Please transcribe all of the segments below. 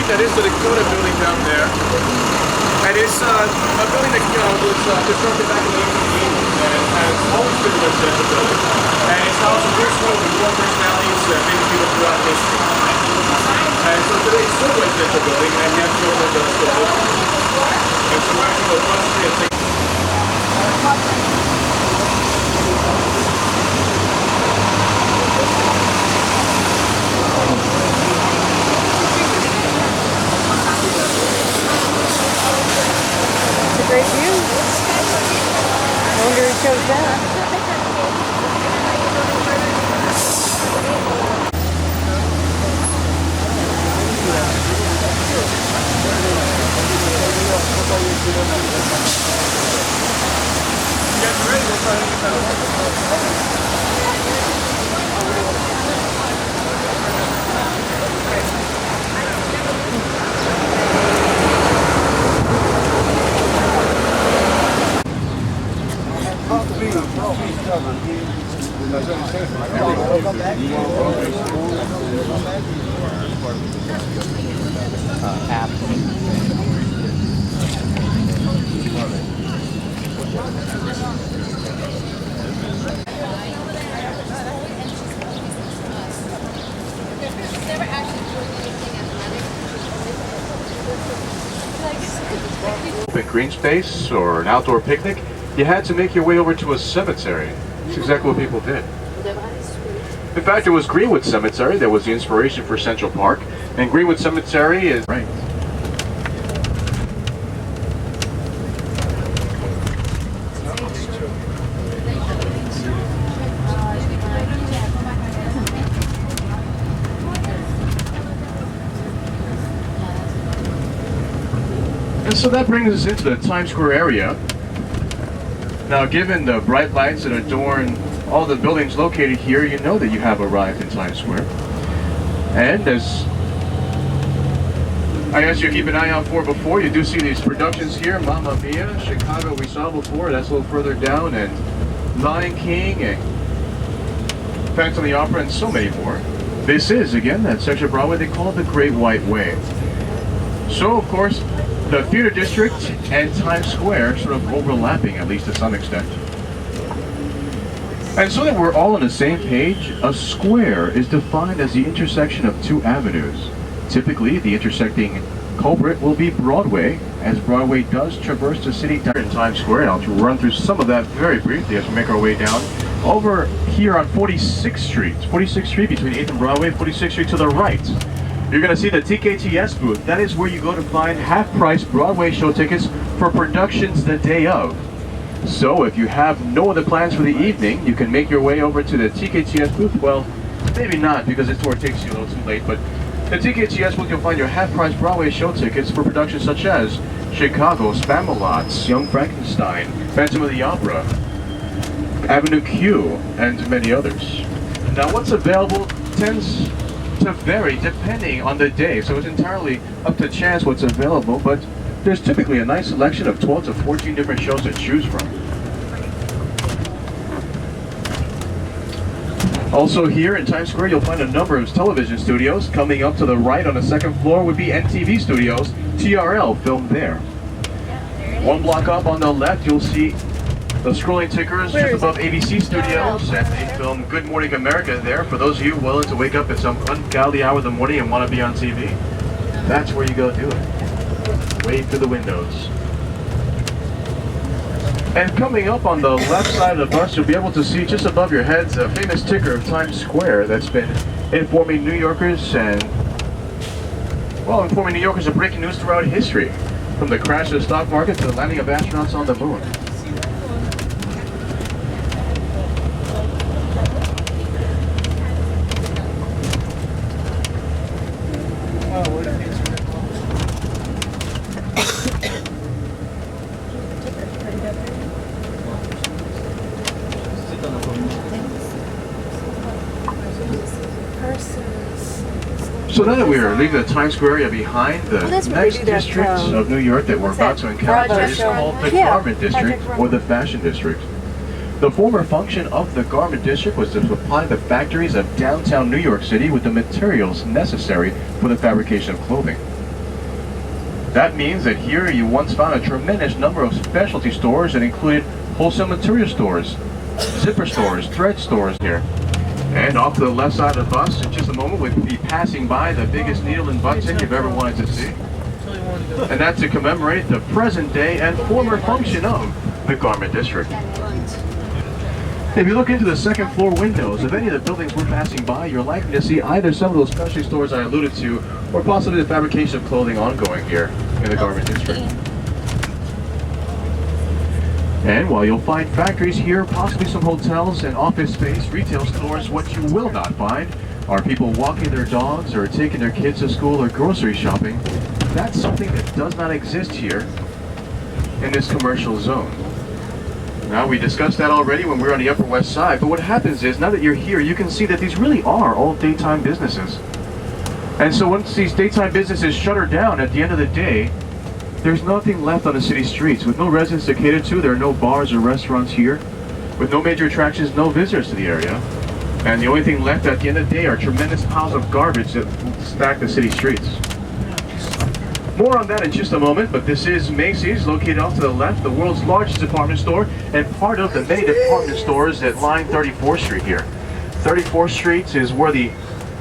that is the Dakota building down there. And it's a building that was constructed back in the 1880s and has always been a residential building. And it's housed a personal with more personalities than many people throughout history. And so today it's still a residential building and yet children still live in it. And so we're actually going to cross the street and take great view. I wonder who chose that. green space or an outdoor picnic, you had to make your way over to a cemetery. That's exactly what people did. In fact, it was Greenwood Cemetery that was the inspiration for Central Park, and Greenwood Cemetery is right. And so that brings us into the Times Square area. Now, given the bright lights that adorn all the buildings located here, you know that you have arrived in Times Square. And as I asked you to keep an eye out for before, you do see these productions here. Mamma Mia, Chicago we saw before, that's a little further down, and Lion King, and Phantom of the Opera, and so many more. This is, again, that section of Broadway they call the Great White Way. So, of course, the Theater District and Times Square sort of overlapping, at least to some extent. And so that we're all on the same page, a square is defined as the intersection of two avenues. Typically, the intersecting culprit will be Broadway, as Broadway does traverse the city in Times Square. I'll run through some of that very briefly as we make our way down. Over here on 46th Street, 46th Street between 8th and Broadway, 46th Street to the right, you're going to see the TKTS booth. That is where you go to find half-price Broadway show tickets for productions the day of. So if you have no other plans for the evening, you can make your way over to the TKTS booth. Well, maybe not, because the tour takes you a little too late, but the TKTS booth, you'll find your half-price Broadway show tickets for productions such as Chicago, Spamalot, Young Frankenstein, Phantom of the Opera, Avenue Q, and many others. Now, what's available tends to vary depending on the day, so it's entirely up to chance what's available, but there's typically a nice selection of 12 to 14 different shows to choose from. Also here in Times Square, you'll find a number of television studios. Coming up to the right on the second floor would be NTV Studios, TRL filmed there. One block up on the left, you'll see the scrolling tickers just above ABC Studios, and they film Good Morning America there for those of you willing to wake up at some ungodly hour of the morning and want to be on TV. That's where you go do it. Wave through the windows. And coming up on the left side of the bus, you'll be able to see just above your heads a famous ticker of Times Square that's been informing New Yorkers and, well, informing New Yorkers of breaking news throughout history, from the crash of the stock market to the landing of astronauts on the moon. So now that we're leaving the Times Square area behind, the next district of New York that we're about to encounter is called the Garment District, or the Fashion District. The former function of the Garment District was to supply the factories of downtown New York City with the materials necessary for the fabrication of clothing. That means that here you once found a tremendous number of specialty stores that included wholesale material stores, zipper stores, thread stores here. And off to the left side of the bus, in just a moment, we'll be passing by the biggest needle in button you've ever wanted to see. And that's to commemorate the present day and former function of the garment district. If you look into the second floor windows of any of the buildings we're passing by, you're likely to see either some of those specialty stores I alluded to, or possibly the fabrication of clothing ongoing here in the garment district. And while you'll find factories here, possibly some hotels and office space, retail stores, what you will not find are people walking their dogs or taking their kids to school or grocery shopping. That's something that does not exist here in this commercial zone. Now, we discussed that already when we were on the Upper West Side, but what happens is, now that you're here, you can see that these really are all daytime businesses. And so once these daytime businesses shutter down at the end of the day, there's nothing left on the city streets. With no residents to cater to, there are no bars or restaurants here. With no major attractions, no visitors to the area. And the only thing left at the end of the day are tremendous piles of garbage that stack the city streets. More on that in just a moment, but this is Macy's, located off to the left, the world's largest department store, and part of the many department stores that line 34th Street here. 34th Street is where the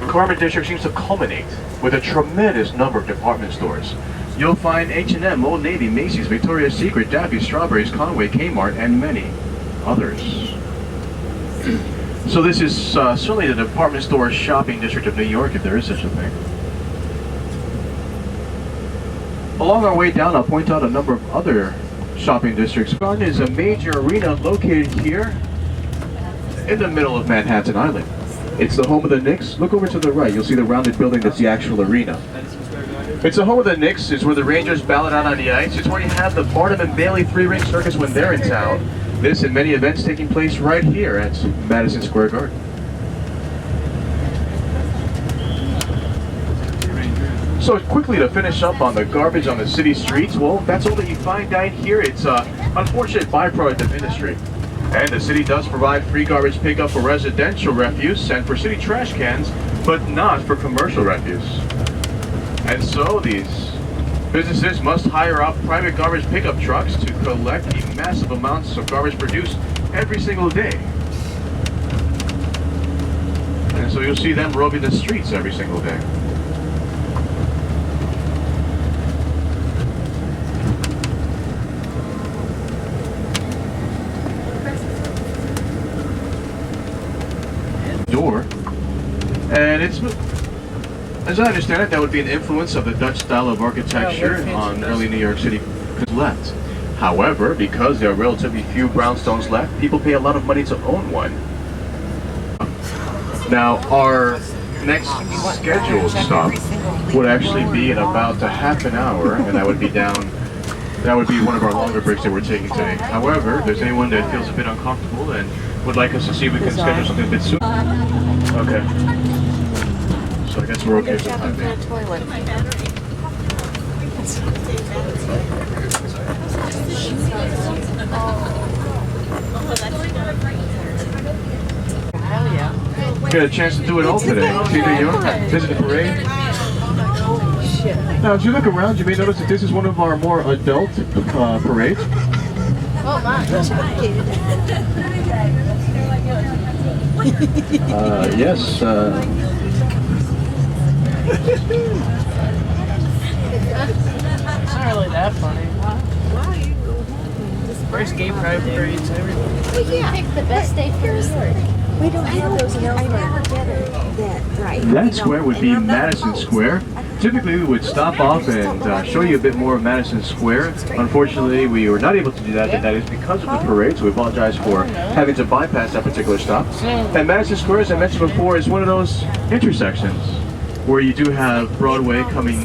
garment district seems to culminate, with a tremendous number of department stores. You'll find H&M, Old Navy, Macy's, Victoria's Secret, Daffy, Strawberries, Conway, Kmart, and many others. So this is certainly the department store shopping district of New York, if there is such a thing. Along our way down, I'll point out a number of other shopping districts. Garden is a major arena located here in the middle of Manhattan Island. It's the home of the Knicks. Look over to the right, you'll see the rounded building that's the actual arena. It's the home of the Knicks. It's where the Rangers ballot out on the ice. It's where you have the Barnum and Bailey three-ring circus when they're in town. This and many events taking place right here at Madison Square Garden. So quickly to finish up on the garbage on the city streets, well, that's all that you find down here. It's an unfortunate byproduct of industry. And the city does provide free garbage pickup for residential refuse and for city trash cans, but not for commercial refuse. And so these businesses must hire out private garbage pickup trucks to collect the massive amounts of garbage produced every single day. And so you'll see them roaming the streets every single day. Door, and it's, as I understand it, that would be an influence of the Dutch style of architecture on early New York City left. However, because there are relatively few brownstones left, people pay a lot of money to own one. Now, our next scheduled stop would actually be in about a half an hour, and that would be one of our longer breaks that we're taking today. However, if there's anyone that feels a bit uncomfortable and would like us to see if we can schedule something a bit soon. Okay. So I guess we're okay for the time being. We got a chance to do it all today. See New York, visit the parade. Now, as you look around, you may notice that this is one of our more adult parades. Oh my. Yes. It's not really that funny. First gay pride parades, everything. Yeah. Pick the best day for New York. We don't have those in I never get it. That right. That square would be Madison Square. Typically, we would stop off and show you a bit more of Madison Square. Unfortunately, we were not able to do that, and that is because of the parade, so we apologize for having to bypass that particular stop. And Madison Square, as I mentioned before, is one of those intersections where you do have Broadway coming.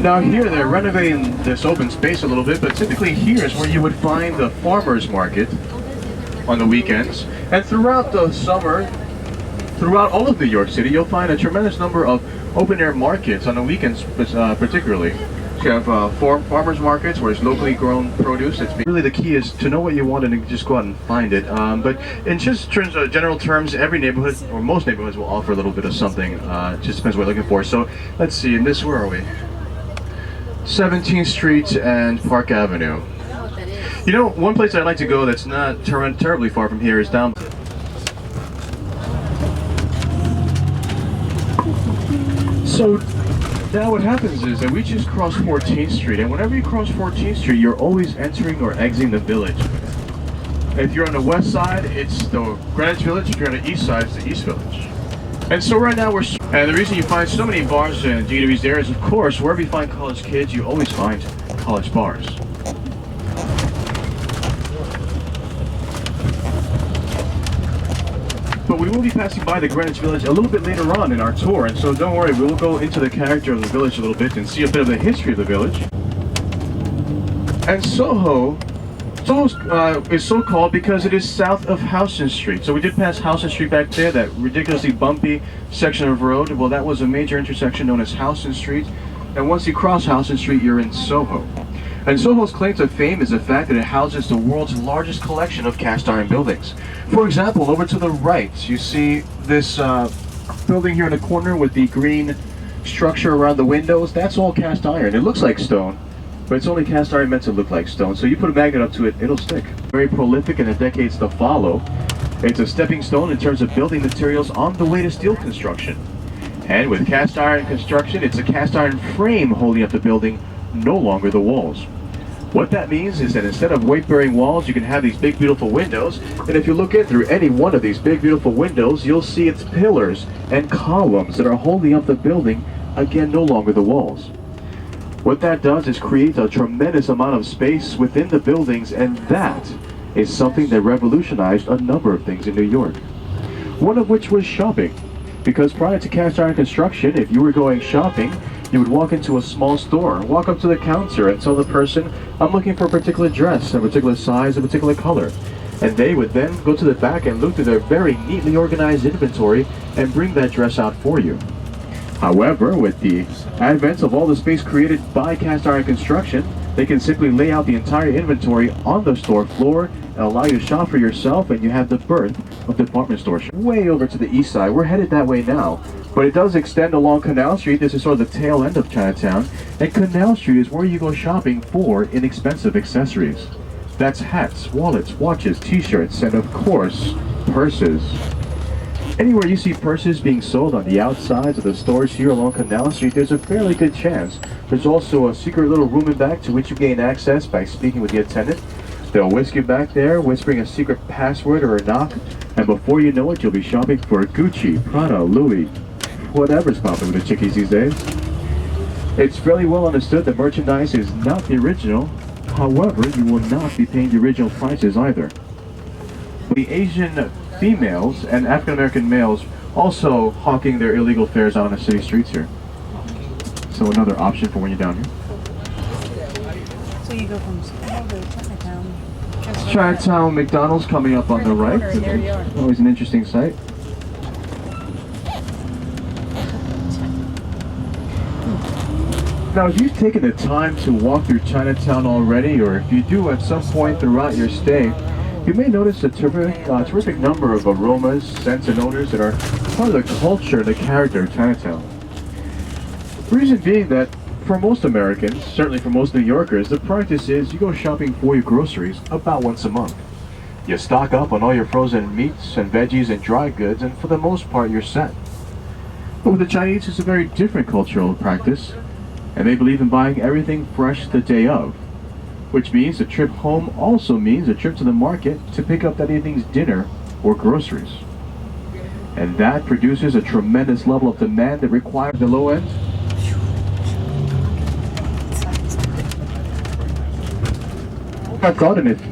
Now here, they're renovating this open space a little bit, but typically here is where you would find the farmers market on the weekends. And throughout the summer, throughout all of New York City, you'll find a tremendous number of open-air markets on the weekends, particularly. So you have farmers markets where it's locally grown produce. Really the key is to know what you want and just go out and find it. But in just terms of general terms, every neighborhood, or most neighborhoods, will offer a little bit of something. It just depends what you're looking for. So let's see, in this, where are we? 17th Street and Park Avenue. You know, one place I'd like to go that's not terribly far from here is down. So now what happens is that we just cross 14th Street, and whenever you cross 14th Street, you're always entering or exiting the village. If you're on the west side, it's the Greenwich Village. If you're on the east side, it's the East Village. And so right now and the reason you find so many bars and eateries there is, of course, wherever you find college kids, you always find college bars. But we will be passing by the Greenwich Village a little bit later on in our tour, and so don't worry, we will go into the character of the village a little bit and see a bit of the history of the village. And Soho is so called because it is south of Houston Street. So we did pass Houston Street back there, that ridiculously bumpy section of road. Well, that was a major intersection known as Houston Street. And once you cross Houston Street, you're in Soho. And Soho's claim to fame is the fact that it houses the world's largest collection of cast iron buildings. For example, over to the right, you see this building here in the corner with the green structure around the windows. That's all cast iron. It looks like stone, but it's only cast iron meant to look like stone. So you put a magnet up to it, it'll stick. Very prolific in the decades to follow. It's a stepping stone in terms of building materials on the way to steel construction. And with cast iron construction, it's a cast iron frame holding up the building, no longer the walls. What that means is that instead of weight-bearing walls, you can have these big, beautiful windows. And if you look in through any one of these big, beautiful windows, you'll see its pillars and columns that are holding up the building, again, no longer the walls. What that does is create a tremendous amount of space within the buildings, and that is something that revolutionized a number of things in New York. One of which was shopping. Because prior to cast iron construction, if you were going shopping, you would walk into a small store, walk up to the counter and tell the person, I'm looking for a particular dress, a particular size, a particular color. And they would then go to the back and look through their very neatly organized inventory and bring that dress out for you. However, with the advent of all the space created by cast iron construction, they can simply lay out the entire inventory on the store floor and allow you to shop for yourself, and you have the birth of department store shopping. Way over to the east side, we're headed that way now, but it does extend along Canal Street. This is sort of the tail end of Chinatown, and Canal Street is where you go shopping for inexpensive accessories. That's hats, wallets, watches, t-shirts, and of course, purses. Anywhere you see purses being sold on the outsides of the stores here along Canal Street, there's a fairly good chance there's also a secret little room in back to which you gain access by speaking with the attendant. They'll whisk you back there, whispering a secret password or a knock, and before you know it, you'll be shopping for Gucci, Prada, Louis, whatever's popular with the chickies these days. It's fairly well understood that merchandise is not the original. However, you will not be paying the original prices either. The Asian females and African American males also hawking their illegal fares out on the city streets here. So another option for when you're down here. So you go from Soho to Chinatown. Chinatown McDonald's coming up on the right. There you are. Always an interesting sight. Now, if you've taken the time to walk through Chinatown already, or if you do at some point throughout your stay, you may notice a terrific number of aromas, scents, and odors that are part of the culture and the character of Chinatown. The reason being that for most Americans, certainly for most New Yorkers, the practice is you go shopping for your groceries about once a month. You stock up on all your frozen meats and veggies and dry goods, and for the most part you're set. But with the Chinese, it's a very different cultural practice, and they believe in buying everything fresh the day of. Which means a trip home also means a trip to the market to pick up that evening's dinner or groceries. And that produces a tremendous level of demand that requires the low end.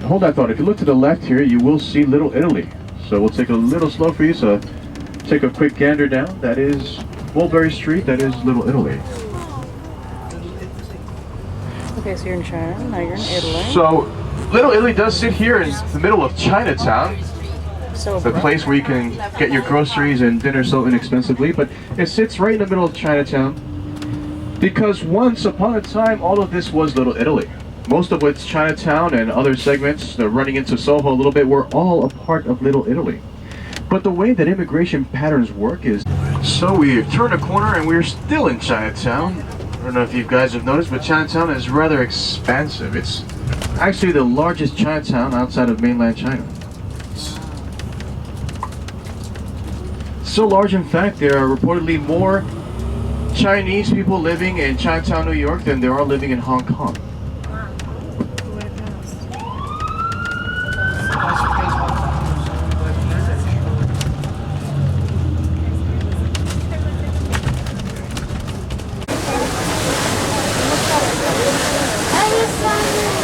Hold that thought. If you look to the left here, you will see Little Italy. So we'll take a little slow for you, so take a quick gander down. That is Mulberry Street, that is Little Italy. Okay, so you're in China, now you're in Italy. So, Little Italy does sit here in the middle of Chinatown, the place where you can get your groceries and dinner so inexpensively, but it sits right in the middle of Chinatown because once upon a time, all of this was Little Italy. Most of what's Chinatown and other segments running into Soho a little bit were all a part of Little Italy. But the way that immigration patterns work is, so we turn a corner and we're still in Chinatown. I don't know if you guys have noticed, but Chinatown is rather expansive. It's actually the largest Chinatown outside of mainland China. So large, in fact, there are reportedly more Chinese people living in Chinatown, New York than there are living in Hong Kong.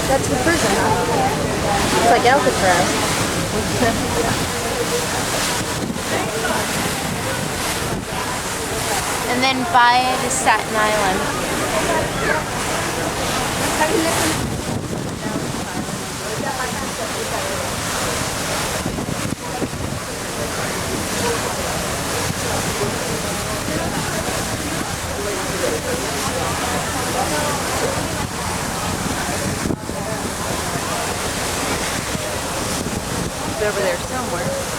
That's the prison, huh? It's like Alcatraz. And then by it is Staten Island. It's over there somewhere.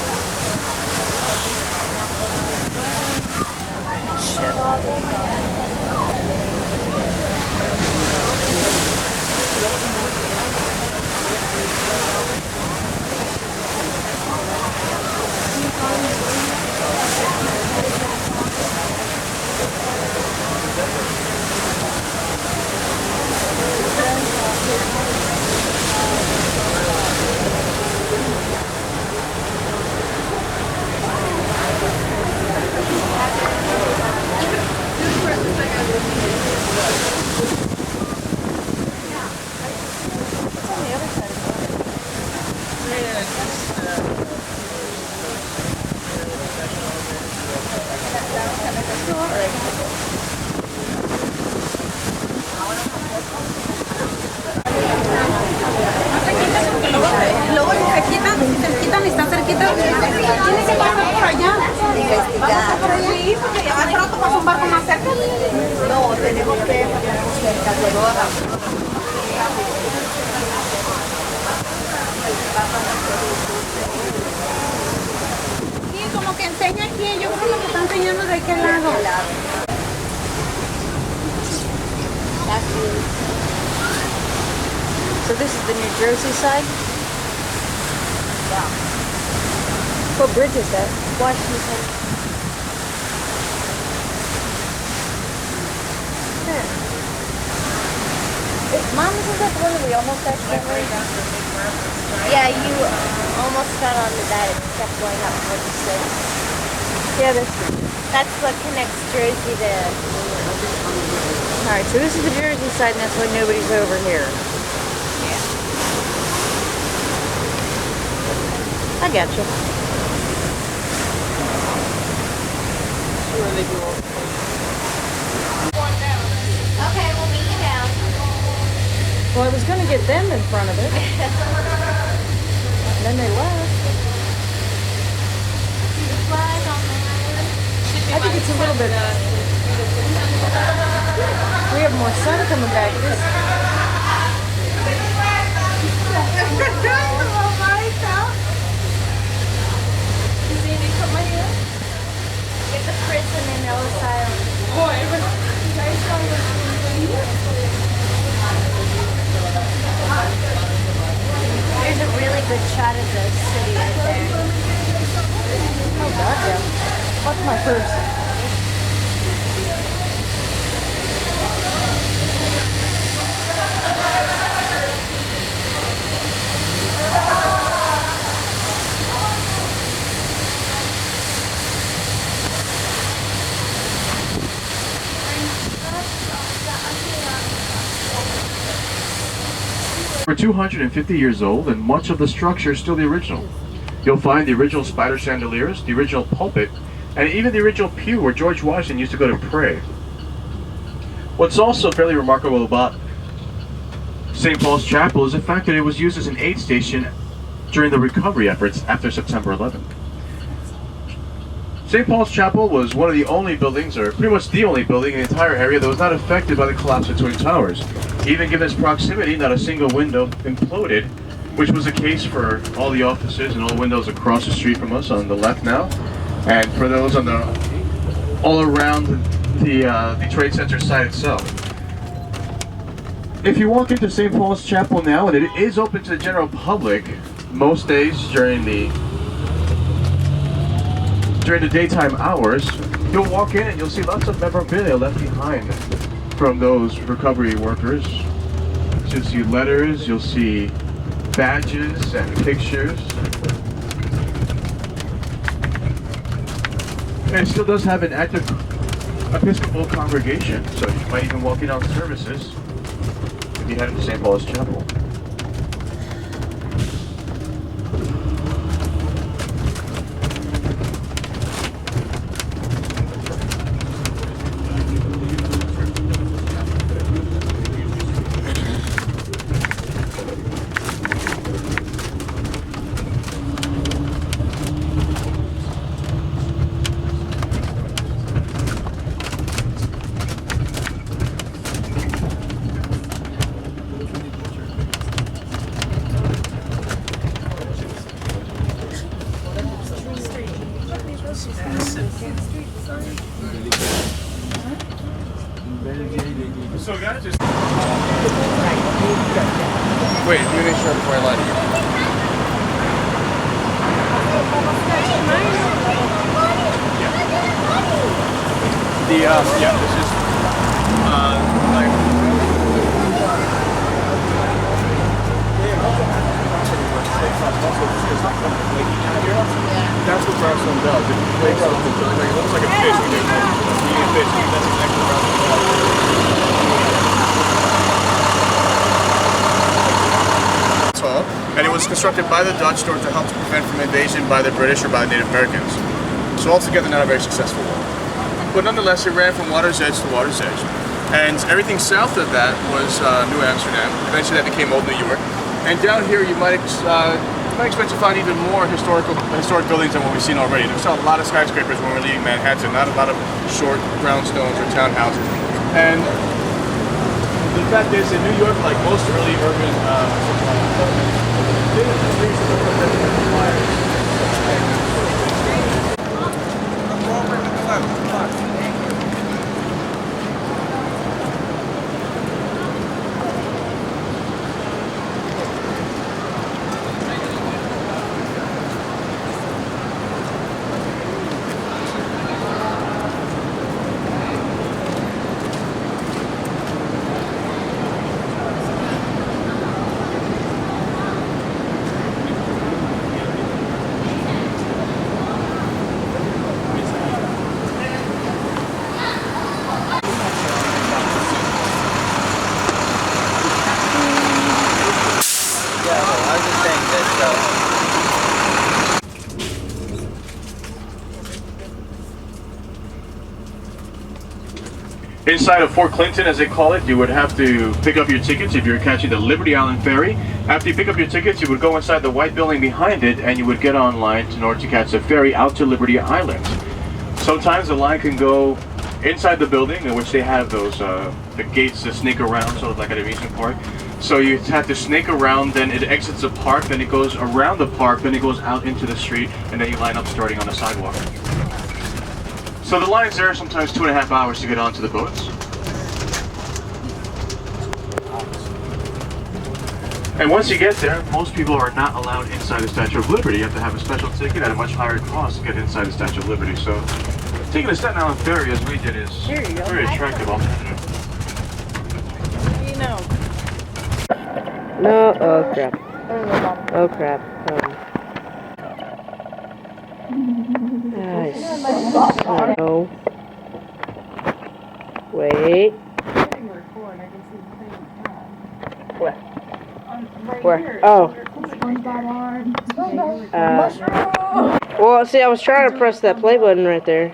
Luego se quitan y están cerquita. Tiene que pasar por allá. Vamos por allá. Sí, porque ya de pronto pasa un barco más cerca. No, tenemos que cerca de Sí, como que enseña aquí. Yo creo que está enseñando de qué lado. So this is the New Jersey side? Yeah. What bridge is that? Washington. Mom, isn't that the one that we almost accidentally? Yeah, you almost got onto that. It kept going up 46. Yeah, That's what connects Jersey to. alright, so this is the Jersey side and that's why nobody's over here. I got you. Okay, we'll meet you down. Well, I was going to get them in front of it. And then they left. I think it's a little bit... We have more sun coming back. Get the prison in Ellis Island. There's a really good shot of the city right there. Oh, God, yeah. Watch my purse. For 250 years old, and much of the structure is still the original. You'll find the original spider chandeliers, the original pulpit, and even the original pew where George Washington used to go to pray. What's also fairly remarkable about St. Paul's Chapel is the fact that it was used as an aid station during the recovery efforts after September 11th. St. Paul's Chapel was one of the only buildings, or pretty much the only building in the entire area that was not affected by the collapse of Twin Towers. Even given its proximity, not a single window imploded, which was the case for all the offices and all the windows across the street from us on the left now, and for those on the all around the Trade Center site itself. If you walk into St. Paul's Chapel now, and it is open to the general public most days during the daytime hours, you'll walk in and you'll see lots of memorabilia left behind from those recovery workers. You'll see letters, you'll see badges and pictures. And it still does have an active Episcopal congregation, so you might even walk in on services if you head into St. Paul's Chapel. So guys, just wait. Let me make sure before I lie to you. Yeah. This is like. That's what brownstone does. It wakes up. It looks like a fish when you're eating a fish. That's exactly what brownstone does. And it was constructed by the Dutch in order to help to prevent from invasion by the British or by the Native Americans. So altogether not a very successful war. But nonetheless, it ran from water's edge to water's edge. And everything south of that was New Amsterdam. Eventually that became Old New York. And down here you might expect to find even more historic buildings than what we've seen already. There's a lot of skyscrapers when we're leaving Manhattan, not a lot of short brownstones or townhouses. And the fact is, in New York, like most early urban Inside of Fort Clinton, as they call it, you would have to pick up your tickets if you're catching the Liberty Island ferry. After you pick up your tickets, you would go inside the white building behind it and you would get online in order to catch the ferry out to Liberty Island. Sometimes the line can go inside the building, in which they have those the gates to sneak around, sort of like at an amusement park. So you have to snake around, then it exits the park, then it goes around the park, then it goes out into the street, and then you line up starting on the sidewalk. So the line's there sometimes 2.5 hours to get onto the boats. And once you get there, most people are not allowed inside the Statue of Liberty. You have to have a special ticket at a much higher cost to get inside the Statue of Liberty. So taking a Staten Island ferry as we did is a very attractive alternative. You know. No, oh crap. Oh crap. No. Wait. Where? Oh. Well, see, I was trying to press that play button right there.